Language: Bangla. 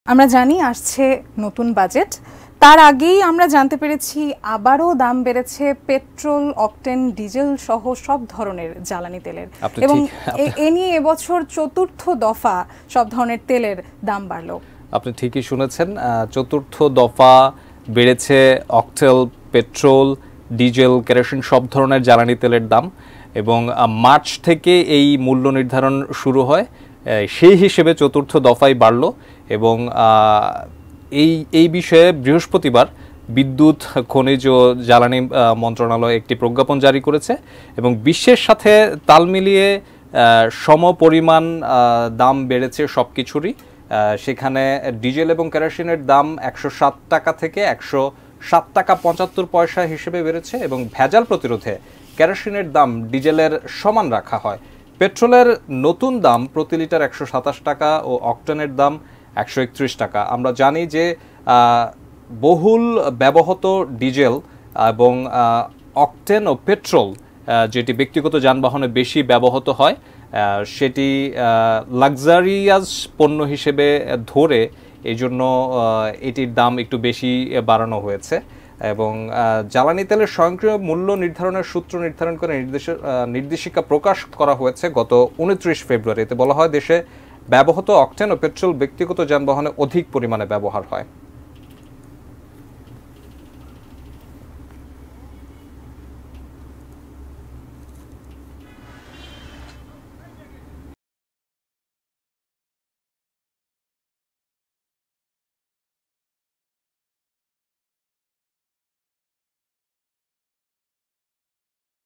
আমরা জানি আসছে নতুন বাজেট, তার আগেই আমরা জানতে পেরেছি আবারও দাম বেড়েছে পেট্রোল, অকটেন, ডিজেল সহ সব ধরনের জ্বালানি তেলের, এবং এ নিয়ে এবছর চতুর্থ দফা সব ধরনের তেলের দাম বাড়লো। আপনি ঠিকই শুনেছেন, চতুর্থ দফা বেড়েছে অকটেল, পেট্রোল, ডিজেল, কেরোসিন সব ধরনের জ্বালানি তেলের দাম, এবং মার্চ থেকে এই মূল্য নির্ধারণ শুরু হয়। সেই হিসেবে চতুর্থ দফায় বাড়ল, এবং এই বিষয়ে বৃহস্পতিবার বিদ্যুৎ, খনিজ ও জ্বালানি মন্ত্রণালয় একটি প্রজ্ঞাপন জারি করেছে, এবং বিশ্বের সাথে তাল মিলিয়ে সমপরিমাণ দাম বেড়েছে সব কিছুরই। সেখানে ডিজেল এবং কেরোসিনের দাম 107 টাকা থেকে 107 টাকা 75 পয়সা হিসেবে বেড়েছে, এবং ভেজাল প্রতিরোধে কেরোসিনের দাম ডিজেলের সমান রাখা হয়। পেট্রোলের নতুন দাম প্রতি লিটার 127 টাকা ও অকটেনের দাম 131 টাকা। আমরা জানি যে বহুল ব্যবহৃত ডিজেল এবং অকটেন ও পেট্রোল যেটি ব্যক্তিগত যানবাহনে বেশি ব্যবহৃত হয়, সেটি লাক্সারিয়াস পণ্য হিসেবে ধরে এই জন্য এটির দাম একটু বেশি বাড়ানো হয়েছে। এবং জ্বালানি তেলের স্বয়ংক্রিয় মূল্য নির্ধারণের সূত্র নির্ধারণ করে নির্দেশিকা প্রকাশ করা হয়েছে গত 29 ফেব্রুয়ারি। এতে বলা হয়, দেশে ব্যবহৃত অকটেন ও পেট্রোল ব্যক্তিগত যানবাহনে অধিক পরিমাণে ব্যবহার হয়।